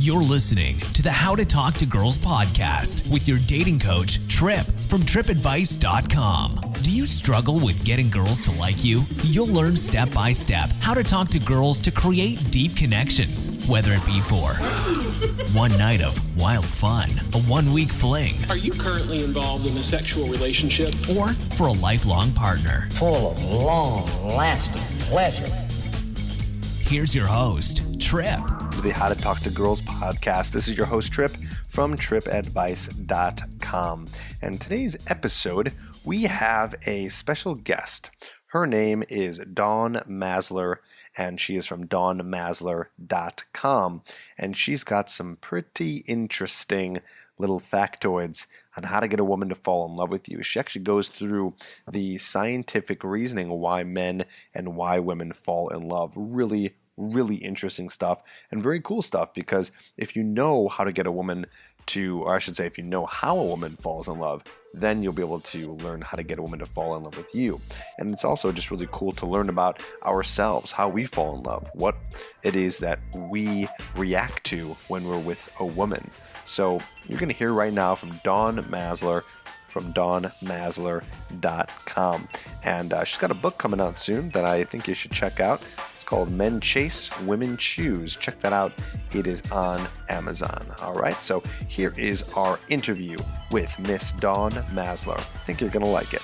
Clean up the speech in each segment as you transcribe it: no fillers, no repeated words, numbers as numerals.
You're listening to the How to Talk to Girls podcast with your dating coach, Trip, from tripadvice.com. Do you struggle with getting girls to like you? You'll learn step by step how to talk to girls to create deep connections, whether it be for one night of wild fun, a 1-week fling. Are you currently involved in a sexual relationship? Or for a lifelong partner. Full of long-lasting pleasure. Here's your host, Trip. The How to Talk to Girls podcast. This is your host, Trip, from tripadvice.com. And today's episode, we have a special guest. Her name is Dawn Maslar, and she is from dawnmaslar.com. And she's got some pretty interesting little factoids on how to get a woman to fall in love with you. She actually goes through the scientific reasoning why men and why women fall in love. Really interesting stuff and very cool stuff, because if you know how to get a woman to, or I should say, if you know how a woman falls in love, then you'll be able to learn how to get a woman to fall in love with you. And it's also just really cool to learn about ourselves, how we fall in love, what it is that we react to when we're with a woman. So you're going to hear right now from Dawn Maslar from dawnmaslar.com. And she's got a book coming out soon that I think you should check out. It's called Men Chase, Women Choose. Check that out. It is on Amazon. All right, so here is our interview with Miss Dawn Maslar. I think you're going to like it.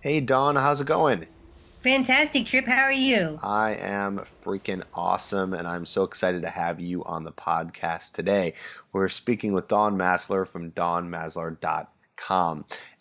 Hey, Dawn, how's it going? Fantastic, Trip. How are you? I am freaking awesome, and I'm so excited to have you on the podcast today. We're speaking with Dawn Maslar from dawnmaslar.com.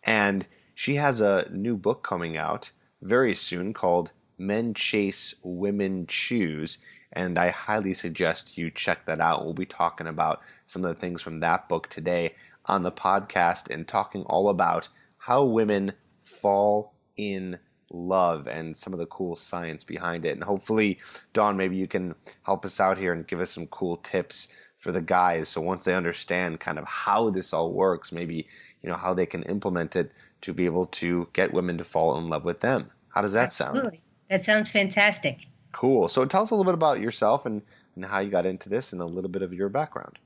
And she has a new book coming out very soon called Men Chase, Women Choose, and I highly suggest you check that out. We'll be talking about some of the things from that book today on the podcast and talking all about how women fall in love and some of the cool science behind it. And hopefully, Dawn, maybe you can help us out here and give us some cool tips for the guys, so once they understand kind of how this all works, maybe how they can implement it to be able to get women to fall in love with them. How does that sound? Absolutely. That sounds fantastic. Cool. So tell us a little bit about yourself and how you got into this and a little bit of your background.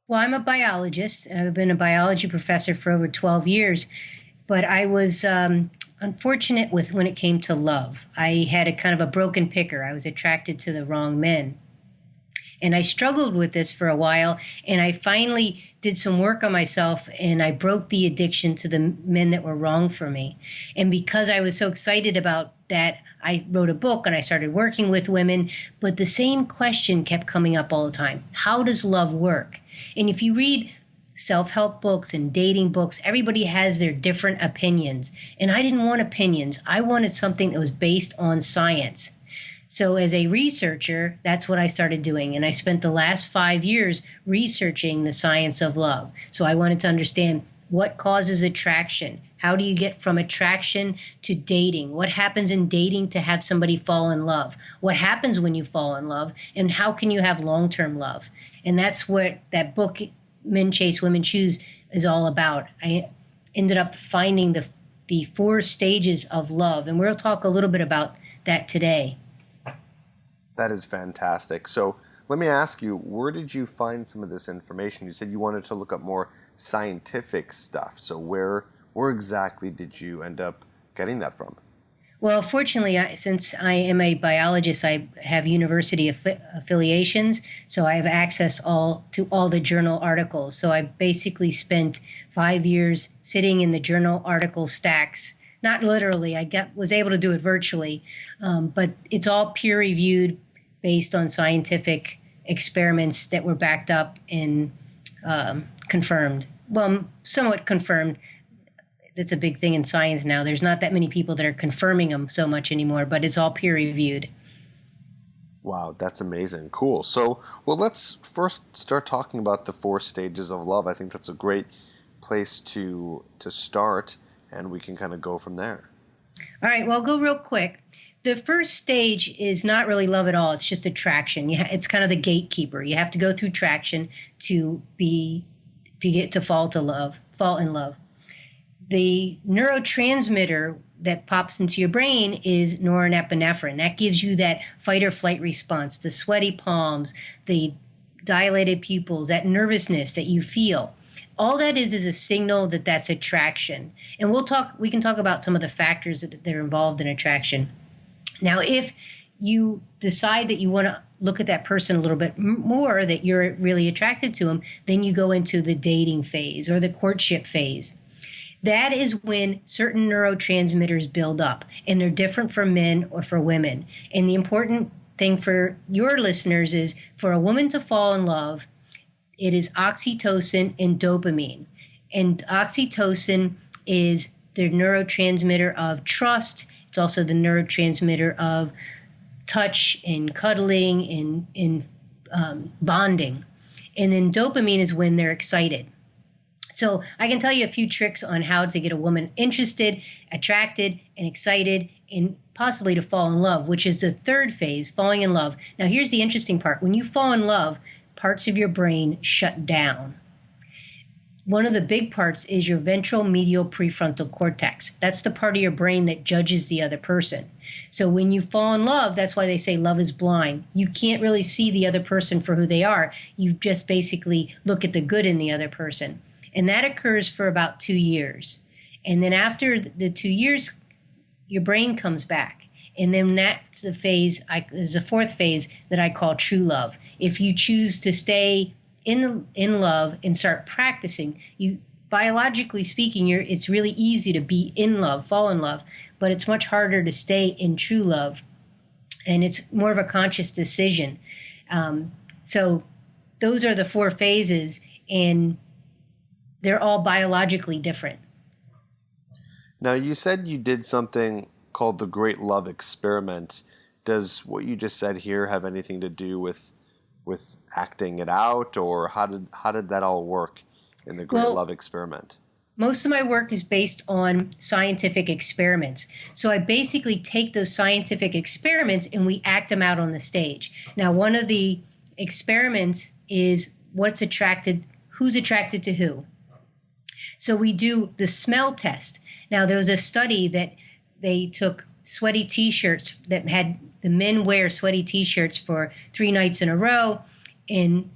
Well, I'm a biologist. I've been a biology professor for over 12 years, but I was unfortunate with when it came to love. I had a kind of a broken picker. I was attracted to the wrong men. And I struggled with this for a while, and I finally did some work on myself, and I broke the addiction to the men that were wrong for me. And because I was so excited about that, I wrote a book and I started working with women, but the same question kept coming up all the time. How does love work? And if you read self-help books and dating books, everybody has their different opinions. And I didn't want opinions. I wanted something that was based on science. So as a researcher, that's what I started doing. And I spent the last 5 years researching the science of love. So I wanted to understand what causes attraction. How do you get from attraction to dating? What happens in dating to have somebody fall in love? What happens when you fall in love? And how can you have long-term love? And that's what that book, Men Chase, Women Choose, is all about. I ended up finding the 4 stages of love. And we'll talk a little bit about that today. That is fantastic. So let me ask you, where did you find some of this information? You said you wanted to look up more scientific stuff. So where exactly did you end up getting that from? Well, fortunately, since I am a biologist, I have university affiliations, so I have access to all the journal articles. So I basically spent 5 years sitting in the journal article stacks. Not literally, was able to do it virtually, but it's all peer-reviewed based on scientific experiments that were backed up and confirmed. Well, somewhat confirmed. That's a big thing in science now. There's not that many people that are confirming them so much anymore, but it's all peer-reviewed. Wow, that's amazing. Cool. So, well, let's first start talking about the 4 stages of love. I think that's a great place to start, and we can kind of go from there. All right, well, I'll go real quick. The first stage is not really love at all. It's just attraction. It's kind of the gatekeeper. You have to go through traction to get to fall in love. The neurotransmitter that pops into your brain is norepinephrine. That gives you that fight or flight response, the sweaty palms, the dilated pupils, that nervousness that you feel, all that is a signal that that's attraction. And we can talk about some of the factors that are involved in attraction. Now, if you decide that you want to look at that person a little bit more, that you're really attracted to them, then you go into the dating phase or the courtship phase. That is when certain neurotransmitters build up, and they're different for men or for women. And the important thing for your listeners is for a woman to fall in love, it is oxytocin and dopamine. And oxytocin is the neurotransmitter of trust. It's also the neurotransmitter of touch and cuddling and bonding. And then dopamine is when they're excited. So I can tell you a few tricks on how to get a woman interested, attracted, and excited, and possibly to fall in love, which is the third phase, falling in love. Now, here's the interesting part. When you fall in love, parts of your brain shut down. One of the big parts is your ventral medial prefrontal cortex. That's the part of your brain that judges the other person. So when you fall in love, that's why they say love is blind. You can't really see the other person for who they are. You just basically look at the good in the other person. And that occurs for about 2 years. And then after the 2 years, your brain comes back. And then that's the phase, there's a fourth phase that I call true love. If you choose to stay in love and start practicing, biologically speaking, it's really easy to be in love, fall in love, but it's much harder to stay in true love. And it's more of a conscious decision. So those are the 4 phases, and they're all biologically different. Now, you said you did something called the Great Love Experiment. Does what you just said here have anything to do with acting it out, or how did that all work in the Great Love Experiment? Most of my work is based on scientific experiments. So I basically take those scientific experiments and we act them out on the stage. Now, one of the experiments is who's attracted to who. So we do the smell test. Now, there was a study that they took sweaty T-shirts that had the men wear sweaty T-shirts for 3 nights in a row and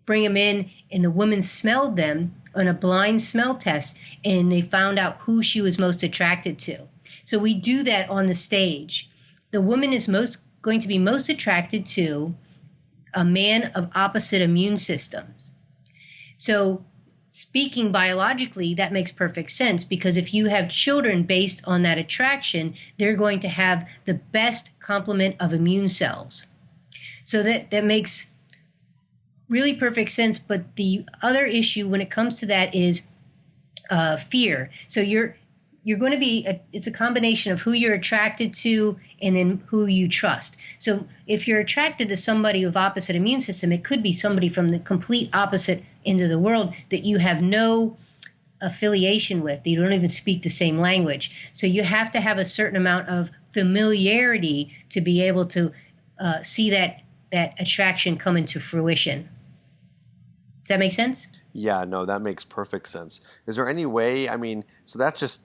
bring them in, and the women smelled them on a blind smell test, and they found out who she was most attracted to. So we do that on the stage. The woman is going to be most attracted to a man of opposite immune systems. So speaking biologically, that makes perfect sense, because if you have children based on that attraction, they're going to have the best complement of immune cells. So that makes really perfect sense. But the other issue when it comes to that is fear. So you're going to be, it's a combination of who you're attracted to and then who you trust. So if you're attracted to somebody with opposite immune system, it could be somebody from the complete opposite end of the world that you have no affiliation with. You don't even speak the same language. So you have to have a certain amount of familiarity to be able to see that attraction come into fruition. Does that make sense? Yeah, no, that makes perfect sense. Is there any way, so that's just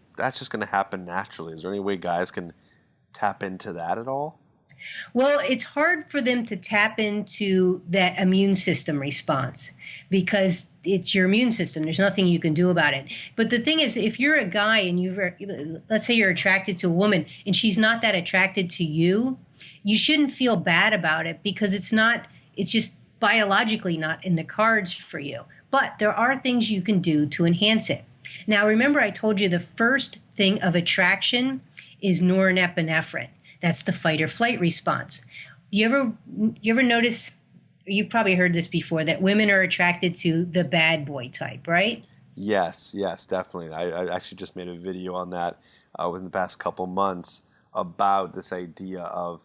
going to happen naturally. Is there any way guys can tap into that at all? Well, it's hard for them to tap into that immune system response because it's your immune system. There's nothing you can do about it. But the thing is, if you're a guy and let's say you're attracted to a woman and she's not that attracted to you, you shouldn't feel bad about it because it's just biologically not in the cards for you. But there are things you can do to enhance it. Now, remember I told you the first thing of attraction is norepinephrine. That's the fight or flight response. You ever notice, you've probably heard this before, that women are attracted to the bad boy type, right? Yes, definitely. I actually just made a video on that within the past couple months about this idea of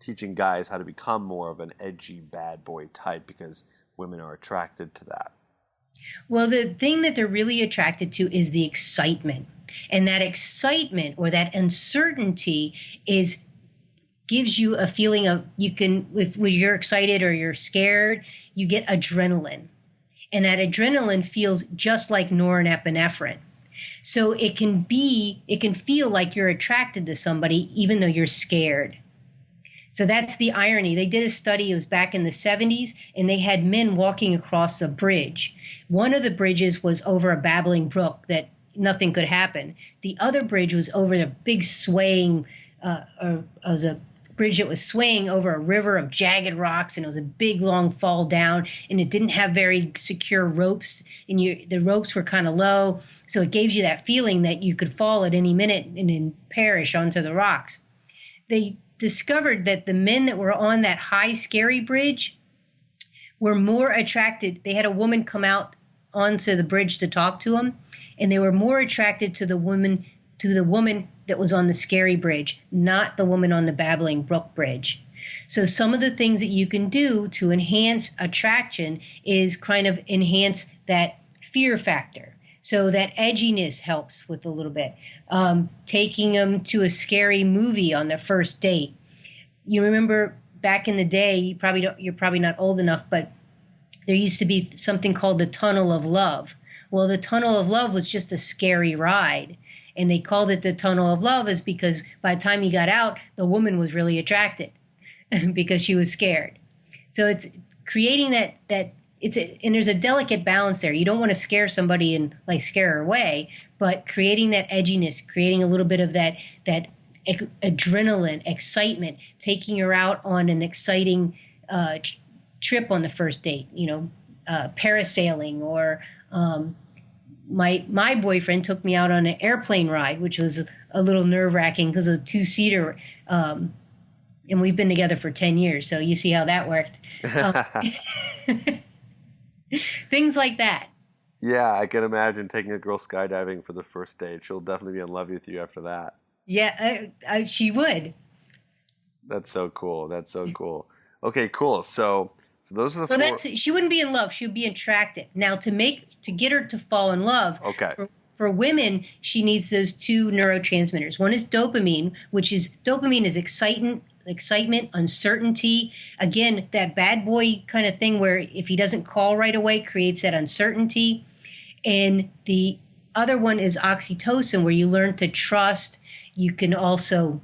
teaching guys how to become more of an edgy bad boy type because women are attracted to that. Well, the thing that they're really attracted to is the excitement. And that excitement or that uncertainty gives you a feeling of when you're excited or you're scared, you get adrenaline. And that adrenaline feels just like norepinephrine. So it can feel like you're attracted to somebody even though you're scared. So that's the irony. They did a study, it was back in the 70s, and they had men walking across a bridge. One of the bridges was over a babbling brook that nothing could happen. The other bridge was over a big swaying, it was a bridge that was swaying over a river of jagged rocks, and it was a big long fall down, and it didn't have very secure ropes, and the ropes were kind of low, so it gave you that feeling that you could fall at any minute and then perish onto the rocks. They discovered that the men that were on that high, scary bridge were more attracted. They had a woman come out onto the bridge to talk to them, and they were more attracted to the woman that was on the scary bridge, not the woman on the babbling brook bridge. So some of the things that you can do to enhance attraction is kind of enhance that fear factor. So that edginess helps with a little bit. Taking them to a scary movie on their first date. You remember back in the day, you're probably not old enough, but there used to be something called the Tunnel of Love. Well, the Tunnel of Love was just a scary ride. And they called it the Tunnel of Love is because by the time you got out, the woman was really attracted because she was scared. So it's creating and there's a delicate balance there. You don't want to scare somebody and like scare her away, but creating that edginess, creating a little bit of that adrenaline, excitement, taking her out on an exciting trip on the first date, parasailing or my boyfriend took me out on an airplane ride, which was a little nerve-wracking because of a two-seater, and we've been together for 10 years, so you see how that worked. Things like that. Yeah, I can imagine taking a girl skydiving for the first date. She'll definitely be in love with you after that. Yeah, she would. That's so cool. Okay, cool. So those are the four. She wouldn't be in love. She would be attracted. Now, to get her to fall in love, okay. For women, she needs those two neurotransmitters. One is dopamine, dopamine is excitement, uncertainty. Again, that bad boy kind of thing where if he doesn't call right away, creates that uncertainty. And the other one is oxytocin, where you learn to trust. You can also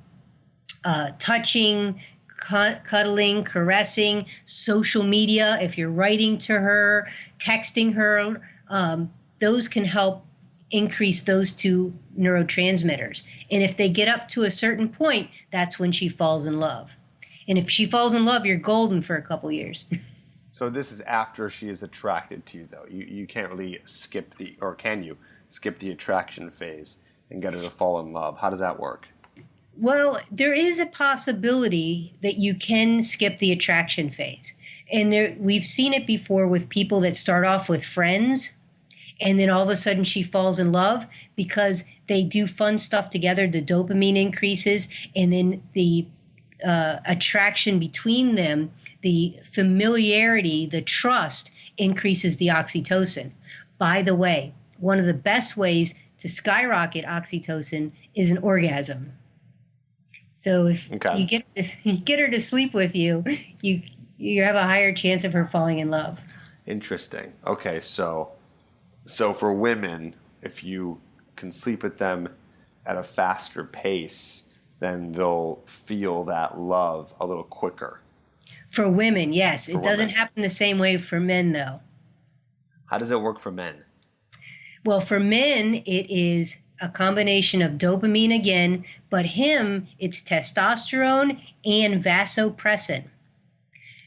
touching, cuddling, caressing, social media. If you're writing to her, texting her, those can help increase those two neurotransmitters. And if they get up to a certain point, that's when she falls in love. And if she falls in love, you're golden for a couple years. So this is after she is attracted to you, though. You can't really can you skip the attraction phase and get her to fall in love? How does that work? Well, there is a possibility that you can skip the attraction phase. And we've seen it before with people that start off with friends, and then all of a sudden she falls in love because they do fun stuff together. The dopamine increases, and then the attraction between them, the familiarity, the trust increases the oxytocin. By the way, one of the best ways to skyrocket oxytocin is an orgasm. So if you get her to sleep with you, you have a higher chance of her falling in love. Interesting. Okay, so for women, if you can sleep with them at a faster pace, then they'll feel that love a little quicker. For women, yes. It doesn't happen the same way for men, though. How does it work for men? Well, for men, it is a combination of dopamine again, but it's testosterone and vasopressin.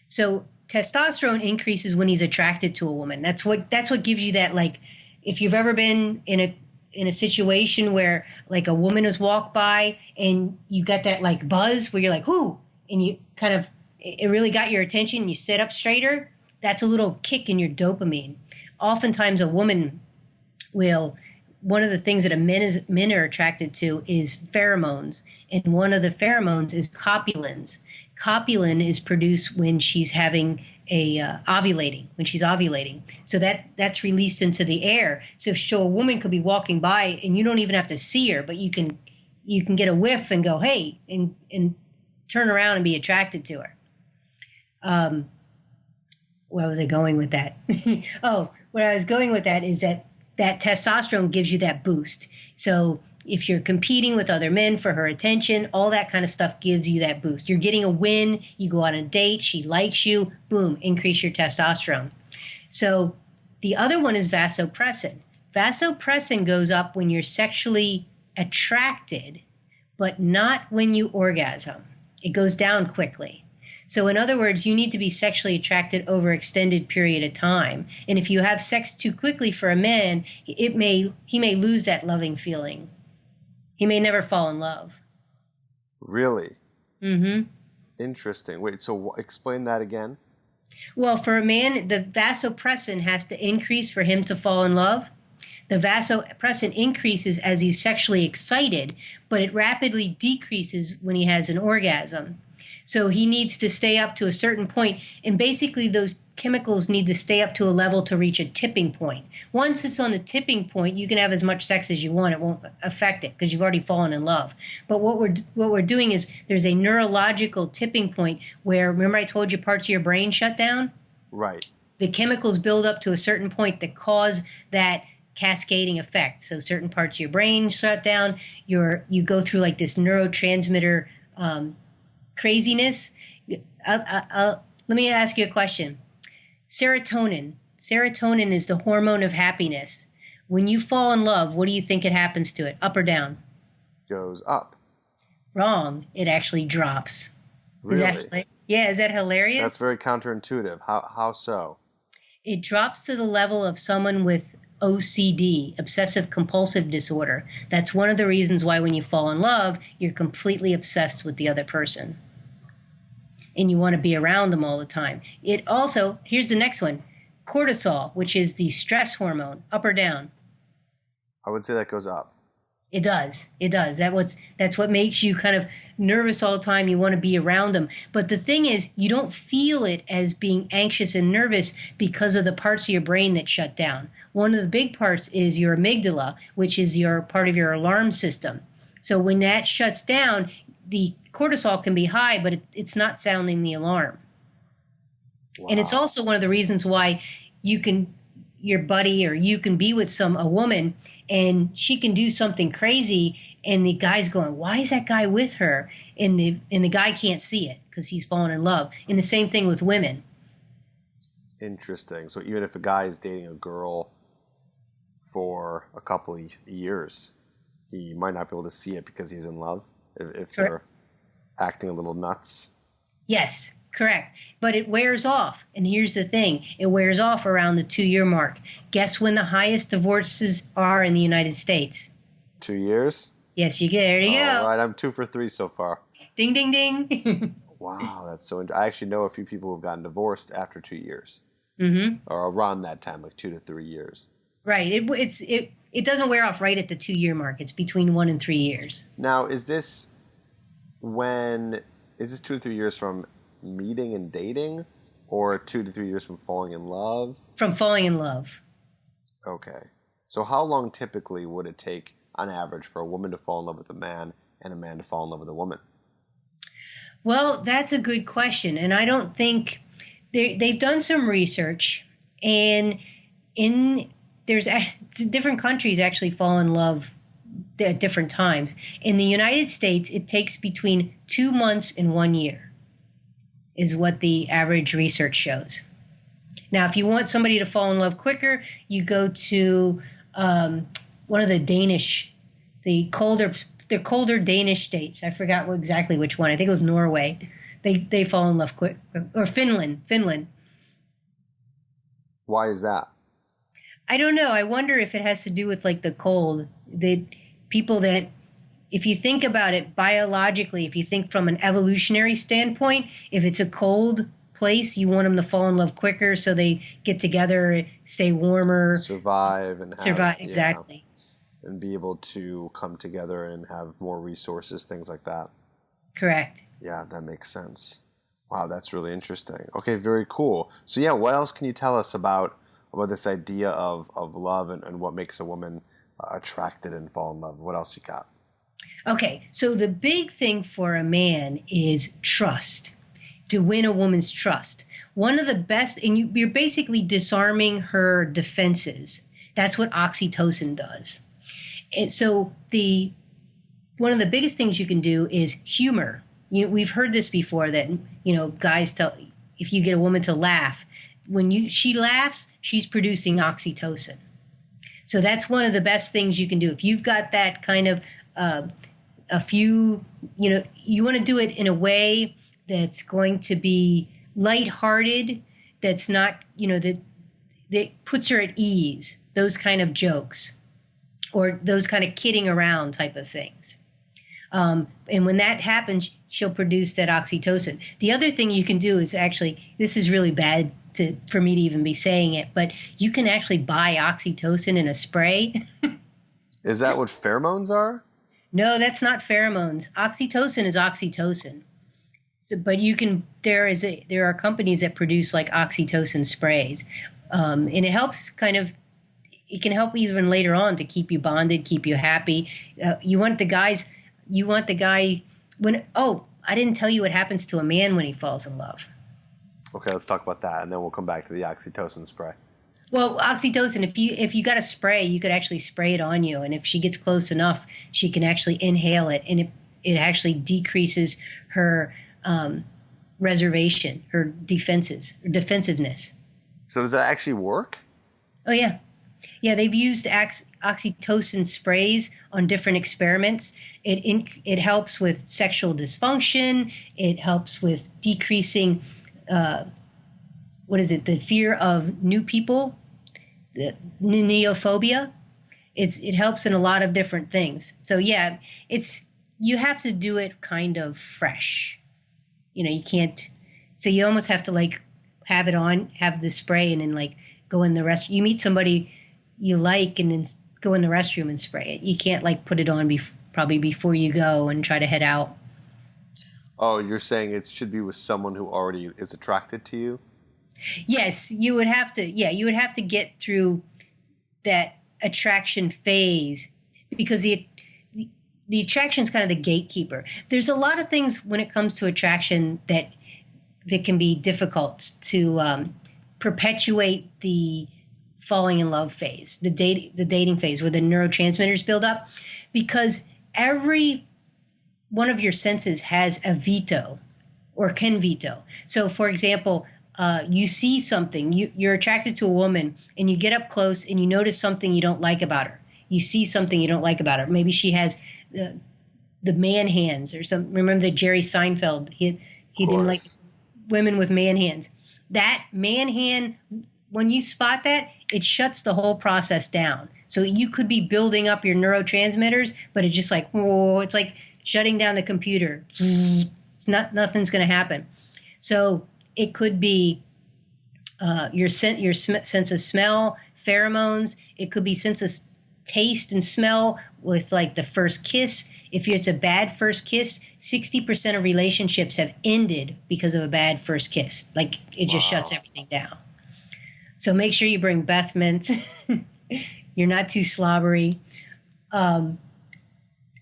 So testosterone increases when he's attracted to a woman. That's what gives you that, like, if you've ever been in a situation where like a woman has walked by and you got that like buzz where you're like, whoo, and you kind of, it really got your attention and you sit up straighter, that's a little kick in your dopamine. Oftentimes a woman one of the things that men are attracted to is pheromones. And one of the pheromones is copulins. Copulin is produced when she's having when she's ovulating. So that's released into the air. So a woman could be walking by and you don't even have to see her, but you can get a whiff and go, hey, and turn around and be attracted to her. Where was I going with that? Where I was going with that is that testosterone gives you that boost. So if you're competing with other men for her attention, all that kind of stuff gives you that boost. You're getting a win, you go on a date, she likes you, boom, increase your testosterone. So the other one is vasopressin. Vasopressin goes up when you're sexually attracted, but not when you orgasm. It goes down quickly. So in other words, you need to be sexually attracted over an extended period of time. And if you have sex too quickly for a man, he may lose that loving feeling. He may never fall in love. Really? Mm-hmm. Interesting. Wait, so explain that again. Well, for a man, the vasopressin has to increase for him to fall in love. The vasopressin increases as he's sexually excited, but it rapidly decreases when he has an orgasm. So he needs to stay up to a certain point, and basically those chemicals need to stay up to a level to reach a tipping point. Once it's on the tipping point, you can have as much sex as you want. It won't affect it because you've already fallen in love. But what we're doing is there's a neurological tipping point where, remember I told you parts of your brain shut down? Right. The chemicals build up to a certain point that cause that cascading effect. So certain parts of your brain shut down. You go through like this neurotransmitter craziness. Let me ask you a question. Serotonin. Serotonin is the hormone of happiness. When you fall in love, what do you think it happens to it? Up or down? Goes up. Wrong. It actually drops. Really? Is that hilarious? That's very counterintuitive. How so? It drops to the level of someone with OCD, obsessive compulsive disorder. That's one of the reasons why when you fall in love, you're completely obsessed with the other person. And you want to be around them all the time. It also, here's the next one, cortisol, which is the stress hormone, up or down? I would say that goes up. It does. That's what makes you kind of nervous all the time. You want to be around them. But the thing is, you don't feel it as being anxious and nervous because of the parts of your brain that shut down. One of the big parts is your amygdala, which is your part of your alarm system. So when that shuts down, the cortisol can be high, but it's not sounding the alarm. Wow. And it's also one of the reasons why your buddy or you can be with a woman and she can do something crazy and the guy's going, why is that guy with her? And the guy can't see it because he's fallen in love. And the same thing with women. Interesting. So even if a guy is dating a girl for a couple of years, he might not be able to see it because he's in love if they're acting a little nuts. Yes, correct. But it wears off. And here's the thing. It wears off around the 2-year mark. Guess when the highest divorces are in the United States? 2 years? Yes, there you go. All right, I'm 2 for 3 so far. Ding, ding, ding. Wow, that's so interesting. I actually know a few people who have gotten divorced after 2 years. Mm-hmm. Or around that time, like 2 to 3 years. Right. It doesn't wear off right at the 2-year mark. It's between 1 and 3 years. Now, is this 2 to 3 years from meeting and dating, or 2 to 3 years from falling in love? From falling in love. Okay. So how long typically would it take on average for a woman to fall in love with a man and a man to fall in love with a woman? Well, that's a good question. And I don't think they've done some research, and different countries actually fall in love at different times. In the United States, it takes between 2 months and 1 year is what the average research shows. Now, if you want somebody to fall in love quicker, you go to one of the colder Danish states. I forgot exactly which one. I think it was Norway. They fall in love quick. Or Finland. Why is that? I don't know. I wonder if it has to do with like the cold. The people that, if you think about it biologically, if you think from an evolutionary standpoint, if it's a cold place, you want them to fall in love quicker so they get together, stay warmer. Survive. Exactly. Yeah, and be able to come together and have more resources, things like that. Correct. Yeah, that makes sense. Wow, that's really interesting. Okay, very cool. So yeah, what else can you tell us about this idea of love and what makes a woman attracted and fall in love? What else you got? Okay, so the big thing for a man is trust, to win a woman's trust. One of the best, and you're basically disarming her defenses. That's what oxytocin does. And so one of the biggest things you can do is humor. We've heard this before that, guys tell, if you get a woman to laugh, when she laughs, she's producing oxytocin. So that's one of the best things you can do. If you've got that kind of you want to do it in a way that's going to be lighthearted, that's not, that puts her at ease, those kind of jokes or those kind of kidding around type of things. And when that happens, she'll produce that oxytocin. The other thing you can do is actually, this is really bad for me to even be saying it, but you can actually buy oxytocin in a spray. Is that what pheromones are? No, that's not pheromones. Oxytocin is oxytocin. So, but there are companies that produce like oxytocin sprays, and it helps it can help even later on to keep you bonded, keep you happy. You want the guy when, I didn't tell you what happens to a man when he falls in love. Okay, let's talk about that, and then we'll come back to the oxytocin spray. Well, oxytocin, if you got a spray, you could actually spray it on you. And if she gets close enough, she can actually inhale it. And it actually decreases her reservation, her defensiveness. So does that actually work? Oh, yeah. Yeah, they've used oxytocin sprays on different experiments. It helps with sexual dysfunction. It helps with decreasing, the fear of new people, the neophobia. It helps in a lot of different things. So yeah, you have to do it kind of fresh. You can't. So you almost have to like have it on, have the spray, and then like go in the rest. You meet somebody you like, and then go in the restroom and spray it. You can't like put it on probably before you go and try to head out. Oh, you're saying it should be with someone who already is attracted to you? Yes, you would have to. Yeah, you would have to get through that attraction phase, because the attraction is kind of the gatekeeper. There's a lot of things when it comes to attraction that can be difficult to perpetuate the falling in love phase, the dating phase where the neurotransmitters build up, because every one of your senses has a veto or can veto. So, for example, you see something, you're attracted to a woman, and you get up close and you notice something you don't like about her. You see something you don't like about her. Maybe she has the man hands or some. Remember that Jerry Seinfeld? He didn't like women with man hands. That man hand, when you spot that, it shuts the whole process down. So you could be building up your neurotransmitters, but it's just like, whoa, it's like shutting down the computer. Nothing's going to happen. So it could be your sense of smell, pheromones. It could be sense of taste and smell with like the first kiss. If it's a bad first kiss, 60% of relationships have ended because of a bad first kiss. Like it just shuts everything down. So make sure you bring Beth mints. You're not too slobbery.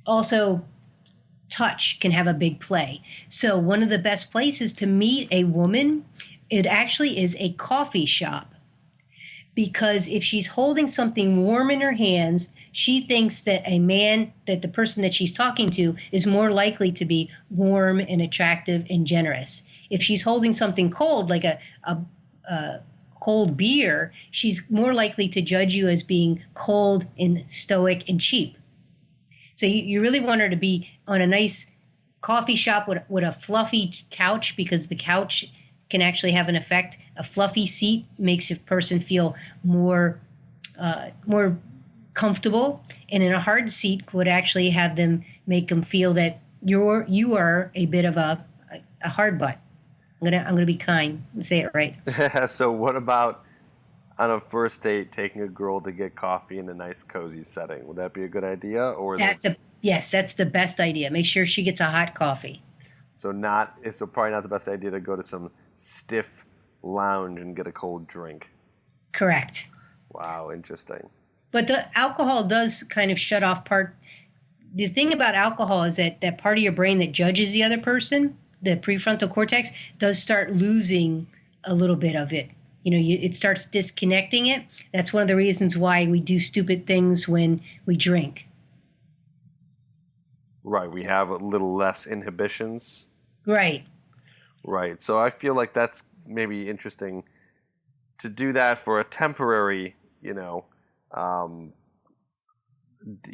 Also, touch can have a big play. So one of the best places to meet a woman, it actually is a coffee shop. Because if she's holding something warm in her hands, she thinks that the person that she's talking to is more likely to be warm and attractive and generous. If she's holding something cold, like a cold beer, she's more likely to judge you as being cold and stoic and cheap. So you really want her to be on a nice coffee shop with a fluffy couch, because the couch can actually have an effect. A fluffy seat makes a person feel more comfortable, and in a hard seat would actually have them make them feel that you are a bit of a hard butt. I'm gonna be kind and say it right. So what about on a first date taking a girl to get coffee in a nice cozy setting? Would that be a good idea? Or yes, that's the best idea. Make sure she gets a hot coffee. So probably not the best idea to go to some stiff lounge and get a cold drink. Correct. Wow, interesting. But the alcohol does kind of shut off part. The thing about alcohol is that part of your brain that judges the other person, the prefrontal cortex, does start losing a little bit of it. It starts disconnecting it. That's one of the reasons why we do stupid things when we drink. Right. We have a little less inhibitions. Right. Right. So I feel like that's maybe interesting to do that for a temporary,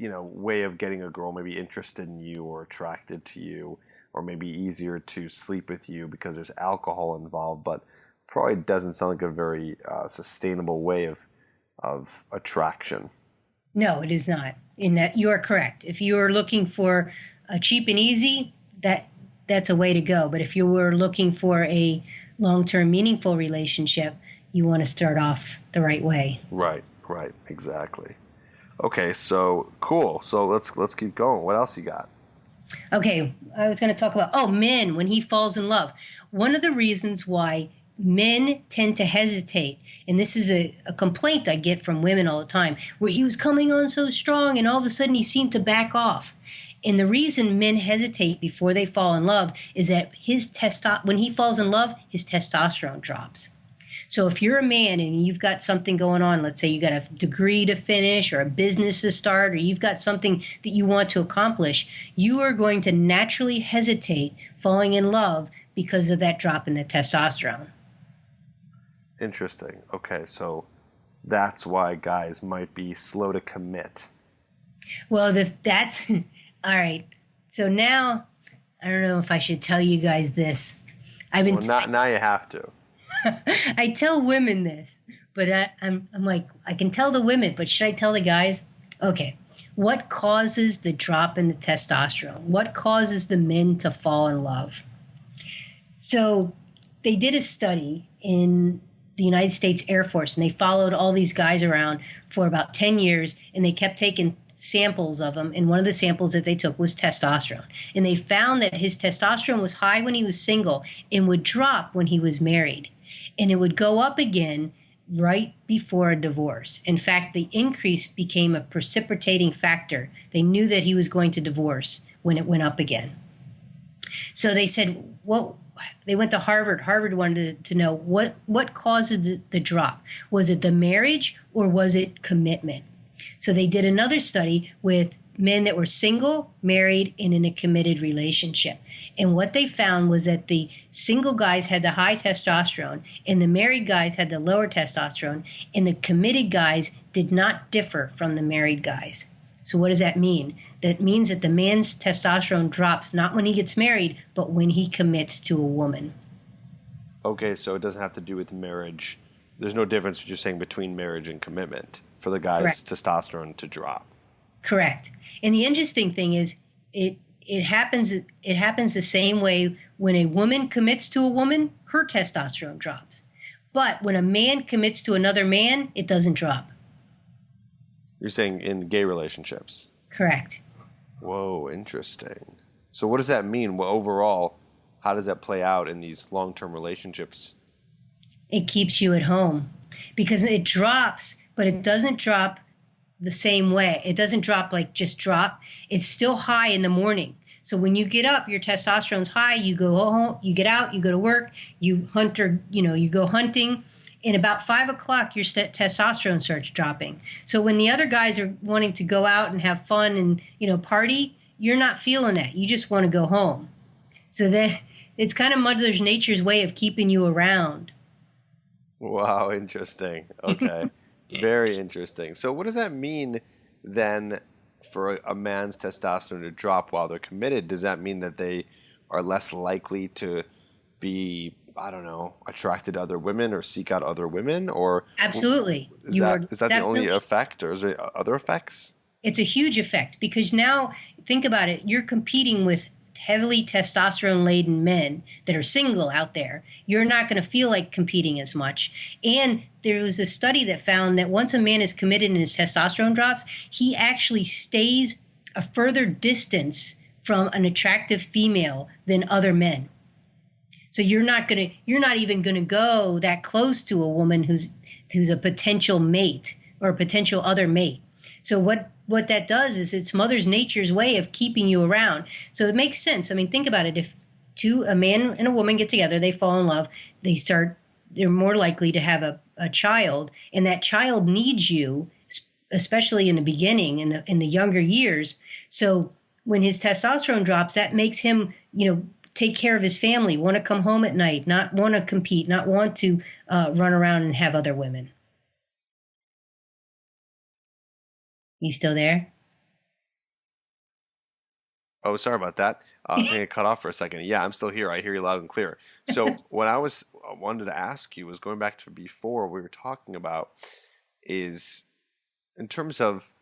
way of getting a girl maybe interested in you or attracted to you, or maybe easier to sleep with you because there's alcohol involved, but probably doesn't sound like a very sustainable way of attraction. No, it is not. In that you are correct. If you are looking for a cheap and easy, that's a way to go. But if you were looking for a long-term meaningful relationship, you want to start off the right way. Right, exactly. Okay, so cool. So let's keep going. What else you got? Okay, I was going to talk about, men, when he falls in love. One of the reasons why men tend to hesitate, and this is a complaint I get from women all the time, where he was coming on so strong and all of a sudden he seemed to back off. And the reason men hesitate before they fall in love is that when he falls in love, his testosterone drops. So if you're a man and you've got something going on, let's say you got a degree to finish or a business to start, or you've got something that you want to accomplish, you are going to naturally hesitate falling in love because of that drop in the testosterone. Interesting. Okay, so that's why guys might be slow to commit. Well, that's all right. So now, I don't know if I should tell you guys this. Now you have to. I tell women this, but I'm like, I can tell the women, but should I tell the guys? Okay. What causes the drop in the testosterone? What causes the men to fall in love? So they did a study in the United States Air Force, and they followed all these guys around for about 10 years, and they kept taking samples of them, and one of the samples that they took was testosterone. And they found that his testosterone was high when he was single and would drop when he was married. And it would go up again right before a divorce. In fact, the increase became a precipitating factor. They knew that he was going to divorce when it went up again. So they said, they went to Harvard. Harvard wanted to know what caused the drop. Was it the marriage or was it commitment? So they did another study with men that were single, married, and in a committed relationship. And what they found was that the single guys had the high testosterone and the married guys had the lower testosterone, and the committed guys did not differ from the married guys. So what does that mean? That means that the man's testosterone drops not when he gets married, but when he commits to a woman. Okay, so it doesn't have to do with marriage. There's no difference, what you're saying, between marriage and commitment for the guy's Correct. Testosterone to drop. Correct. And the interesting thing is it happens the same way when a woman commits to a woman, her testosterone drops. But when a man commits to another man, it doesn't drop. You're saying in gay relationships? Correct. Whoa, interesting. So what does that mean? Well, overall, how does that play out in these long-term relationships? It keeps you at home because it drops, but it doesn't drop the same way. It doesn't drop like just drop. It's still high in the morning. So when you get up, your testosterone's high, you go home, you get out, you go to work, you hunt or, you go hunting. And about 5 o'clock, your testosterone starts dropping. So when the other guys are wanting to go out and have fun and, party, you're not feeling that. You just want to go home. So that it's kind of Mother Nature's way of keeping you around. Wow, interesting. Okay. Very interesting. So what does that mean then for a man's testosterone to drop while they're committed? Does that mean that they are less likely to be, I don't know, attracted to other women or seek out other women? Or absolutely. Is that the only effect, or is there other effects? It's a huge effect because now, think about it, you're competing with heavily testosterone-laden men that are single out there. You're not going to feel like competing as much. And there was a study that found that once a man is committed and his testosterone drops, he actually stays a further distance from an attractive female than other men. So you're not even going to go that close to a woman who's a potential mate or a potential other mate. So what that does is it's Mother Nature's way of keeping you around. So it makes sense. I mean, think about it. If a man and a woman get together, they fall in love, they're more likely to have a child, and that child needs you, especially in the beginning, in the younger years. So when his testosterone drops, that makes him, take care of his family, want to come home at night, not want to compete, not want to run around and have other women. You still there? Oh, sorry about that. I think I cut off for a second. Yeah, I'm still here. I hear you loud and clear. So what I wanted to ask you was going back to before we were talking about is in terms of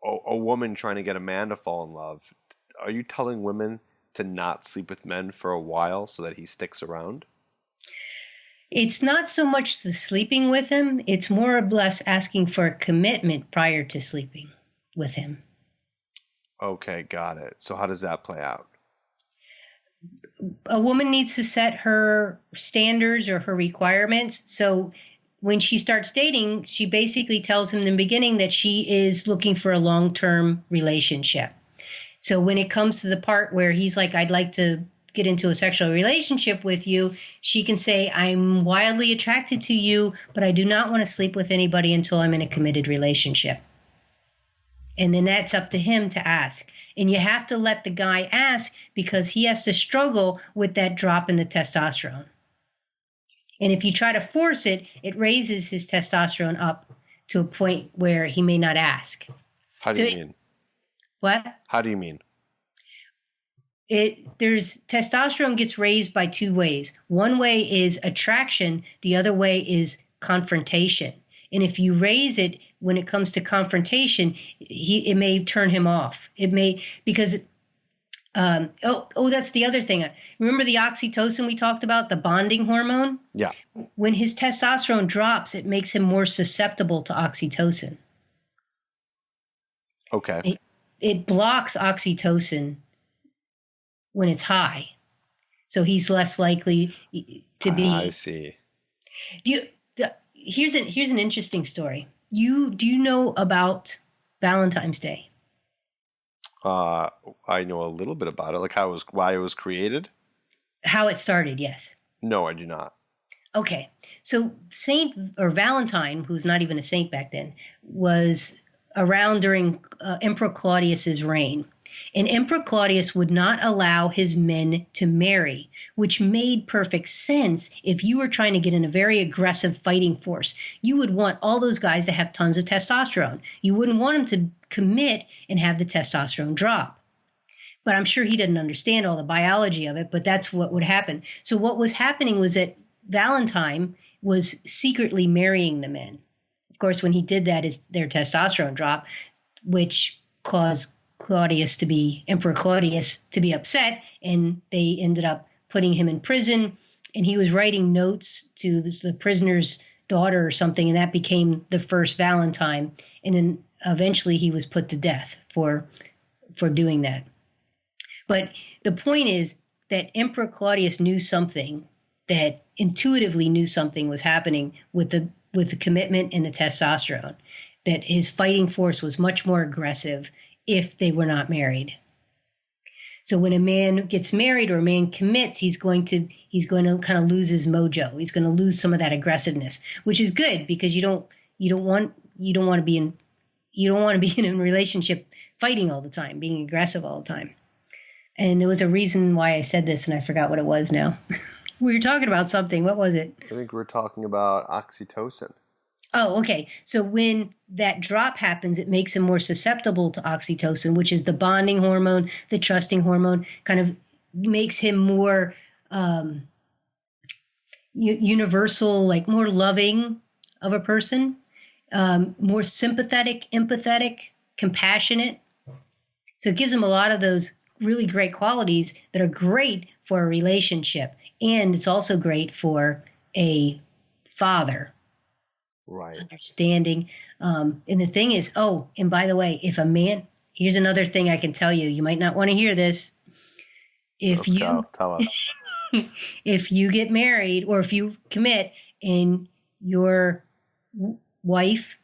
a woman trying to get a man to fall in love, are you telling women to not sleep with men for a while so that he sticks around? It's not so much the sleeping with him. It's more or less asking for a commitment prior to sleeping with him. Okay, got it. So how does that play out? A woman needs to set her standards or her requirements. So when she starts dating, she basically tells him in the beginning that she is looking for a long-term relationship. So when it comes to the part where he's like, I'd like to get into a sexual relationship with you, she can say, I'm wildly attracted to you, but I do not want to sleep with anybody until I'm in a committed relationship. And then that's up to him to ask. And you have to let the guy ask because he has to struggle with that drop in the testosterone. And if you try to force it, it raises his testosterone up to a point where he may not ask. How do you mean? What? How do you mean? There's testosterone gets raised by two ways. One way is attraction. The other way is confrontation. And if you raise it when it comes to confrontation, it may turn him off. It may, because, that's the other thing. Remember the oxytocin we talked about, the bonding hormone? Yeah. When his testosterone drops, it makes him more susceptible to oxytocin. Okay. It blocks oxytocin when it's high. So he's less likely to be. I see. Here's an interesting story. Do you know about Valentine's Day? I know a little bit about it, like why it was created. How it started, yes. No, I do not. Okay, so Saint or Valentine, who's not even a saint back then, was around during Emperor Claudius's reign. And Emperor Claudius would not allow his men to marry, which made perfect sense. If you were trying to get in a very aggressive fighting force, you would want all those guys to have tons of testosterone. You wouldn't want them to commit and have the testosterone drop. But I'm sure he didn't understand all the biology of it, but that's what would happen. So what was happening was that Valentine was secretly marrying the men. Of course, when he did that, their testosterone dropped, which caused Emperor Claudius to be upset, and they ended up putting him in prison, and he was writing notes to the prisoner's daughter or something, and that became the first Valentine, and then eventually he was put to death for doing that. But the point is that Emperor Claudius knew something, that intuitively knew something was happening with the commitment and the testosterone, that his fighting force was much more aggressive if they were not married. So when a man gets married or a man commits, he's going to kind of lose his mojo. He's going to lose some of that aggressiveness, which is good because you don't want to be in a relationship fighting all the time, being aggressive all the time. And there was a reason why I said this, and I forgot what it was now. We were talking about something. What was it? I think we're talking about oxytocin. Oh, okay. So when that drop happens, it makes him more susceptible to oxytocin, which is the bonding hormone, the trusting hormone, kind of makes him more universal, like more loving of a person, more sympathetic, empathetic, compassionate. So it gives him a lot of those really great qualities that are great for a relationship. And it's also great for a father. Right. Understanding. And the thing is, and by the way, if a man, here's another thing I can tell you, you might not want to hear this. Tell us. If you get married or if you commit and your wife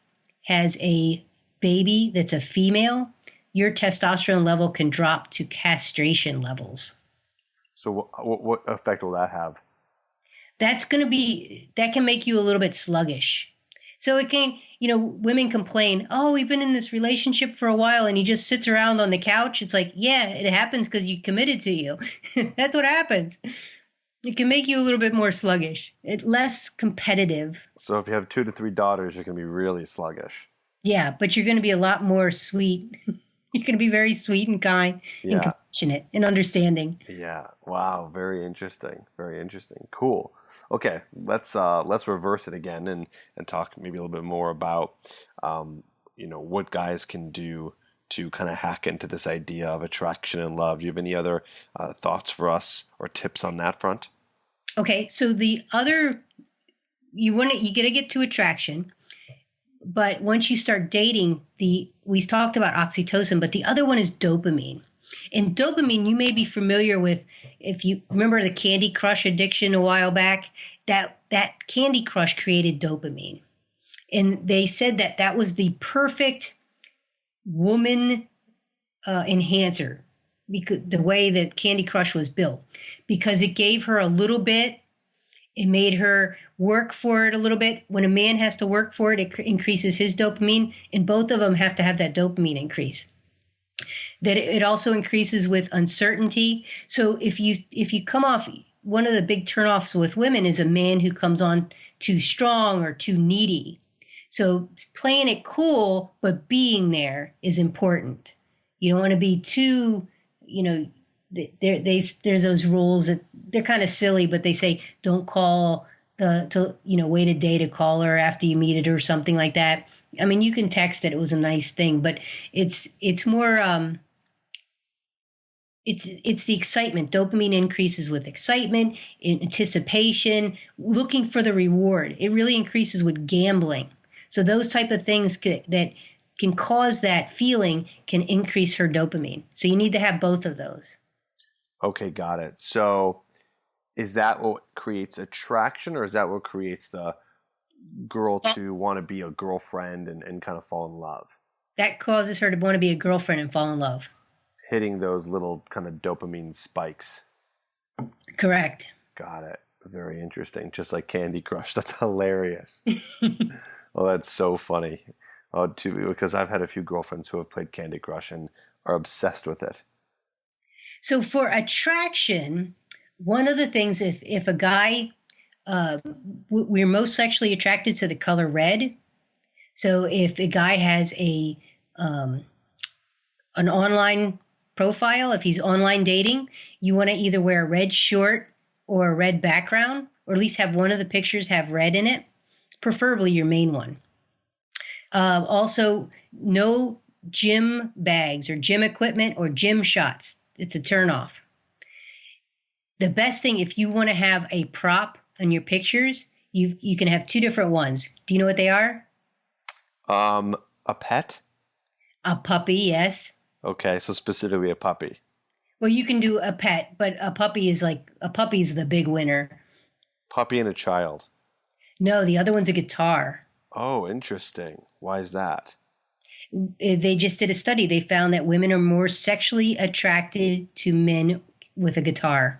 has a baby that's a female, your testosterone level can drop to castration levels. So what effect will that have? That can make you a little bit sluggish. So it can, women complain, oh, we've been in this relationship for a while and he just sits around on the couch. It's like, yeah, it happens because you committed to you. That's what happens. It can make you a little bit more sluggish, less competitive. So if you have 2 to 3 daughters, you're going to be really sluggish. Yeah, but you're going to be a lot more sweet. You're going to be very sweet and kind and compassionate and understanding. Yeah. Wow. Very interesting. Very interesting. Cool. Okay. Let's reverse it again and talk maybe a little bit more about what guys can do to kind of hack into this idea of attraction and love. Do you have any other thoughts for us or tips on that front? Okay. So the other, you got to get to attraction. But once you start dating, we talked about oxytocin, but the other one is dopamine. And dopamine, you may be familiar with, if you remember the Candy Crush addiction a while back, that Candy Crush created dopamine. And they said that was the perfect woman enhancer, because the way that Candy Crush was built, because it gave her a little bit. It made her work for it a little bit. When a man has to work for it, it increases his dopamine, and both of them have to have that dopamine increase. That it also increases with uncertainty. So if you come off, one of the big turnoffs with women is a man who comes on too strong or too needy. So playing it cool, but being there is important. You don't want to be too, there's those rules that they're kind of silly, but they say don't call wait a day to call her after you meet it or something like that. I mean, you can text that it was a nice thing, but it's more it's the excitement. Dopamine increases with excitement, anticipation, looking for the reward. It really increases with gambling. So those type of things that can cause that feeling can increase her dopamine. So you need to have both of those. Okay, got it. So is that what creates attraction, or is that what creates the girl to want to be a girlfriend and kind of fall in love? That causes her to want to be a girlfriend and fall in love. Hitting those little kind of dopamine spikes. Correct. Got it. Very interesting. Just like Candy Crush. That's hilarious. Well, that's so funny. Because I've had a few girlfriends who have played Candy Crush and are obsessed with it. So for attraction, one of the things, if a guy, we're most sexually attracted to the color red. So if a guy has an online profile, if he's online dating, you want to either wear a red short or a red background, or at least have one of the pictures have red in it, preferably your main one. Also, no gym bags or gym equipment or gym shots. It's a turnoff. The best thing, if you want to have a prop on your pictures, you can have two different ones. Do you know what they are? A pet? A puppy, yes. Okay, so specifically a puppy. Well, you can do a pet, but a puppy's the big winner. Puppy and a child. No, the other one's a guitar. Oh, interesting. Why is that? They just did a study. They found that women are more sexually attracted to men with a guitar.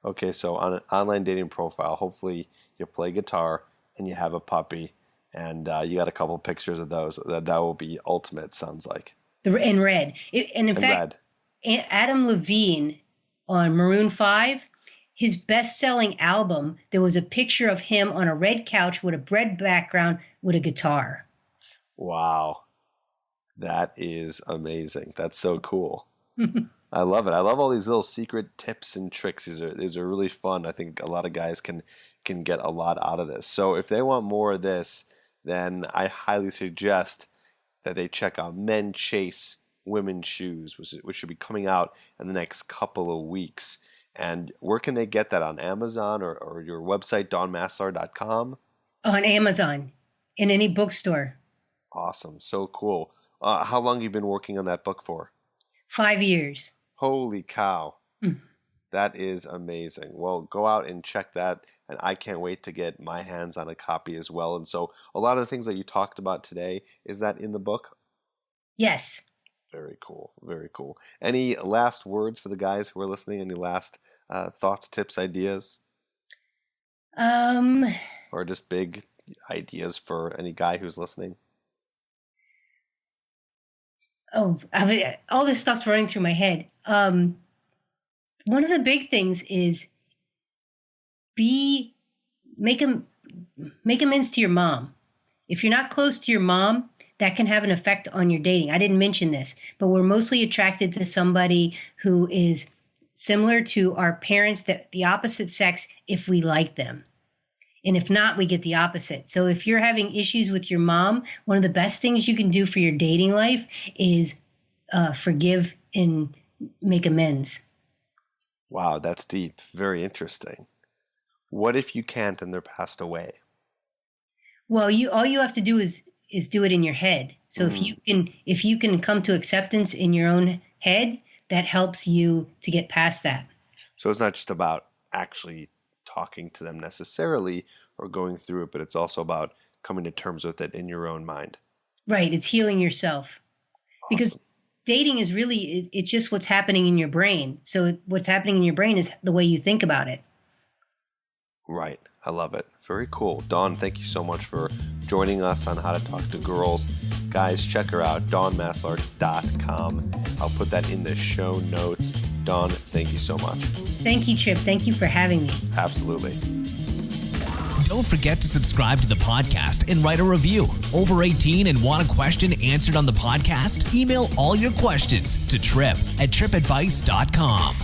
Okay, so on an online dating profile, hopefully you play guitar and you have a puppy, and you got a couple pictures of those. That will be ultimate, sounds like. In red. In fact, Adam Levine on Maroon 5, his best-selling album, there was a picture of him on a red couch with a red background with a guitar. Wow. That is amazing. That's so cool. I love it. I love all these little secret tips and tricks. These are really fun. I think a lot of guys can get a lot out of this. So if they want more of this, then I highly suggest that they check out Men Chase Women's Shoes, which should be coming out in the next couple of weeks. And where can they get that? On Amazon or your website, donmaslar.com? On Amazon, in any bookstore. Awesome. So cool. How long have you been working on that book for? 5 years. Holy cow. That is amazing. Well, go out and check that. And I can't wait to get my hands on a copy as well. And so a lot of the things that you talked about today, is that in the book? Yes. Very cool. Very cool. Any last words for the guys who are listening? Any last thoughts, tips, ideas? Or just big ideas for any guy who's listening? Oh, all this stuff's running through my head. One of the big things is make amends to your mom. If you're not close to your mom, that can have an effect on your dating. I didn't mention this, but we're mostly attracted to somebody who is similar to our parents, the opposite sex, if we like them. And if not, we get the opposite. So if you're having issues with your mom, one of the best things you can do for your dating life is forgive and make amends. Wow, that's deep. Very interesting. What if you can't and they're passed away? Well, all you have to do is do it in your head. So if you can come to acceptance in your own head, that helps you to get past that. So it's not just about actually talking to them necessarily or going through it, but it's also about coming to terms with it in your own mind. Right. It's healing yourself. Awesome. Because dating is really, it's just what's happening in your brain. So what's happening in your brain is the way you think about it. Right. I love it. Very cool. Dawn, thank you so much for joining us on How to Talk to Girls. Guys, check her out, dawnmaslar.com. I'll put that in the show notes. Dawn, thank you so much. Thank you, Trip. Thank you for having me. Absolutely. Don't forget to subscribe to the podcast and write a review. Over 18 and want a question answered on the podcast? Email all your questions to trip@tripadvice.com.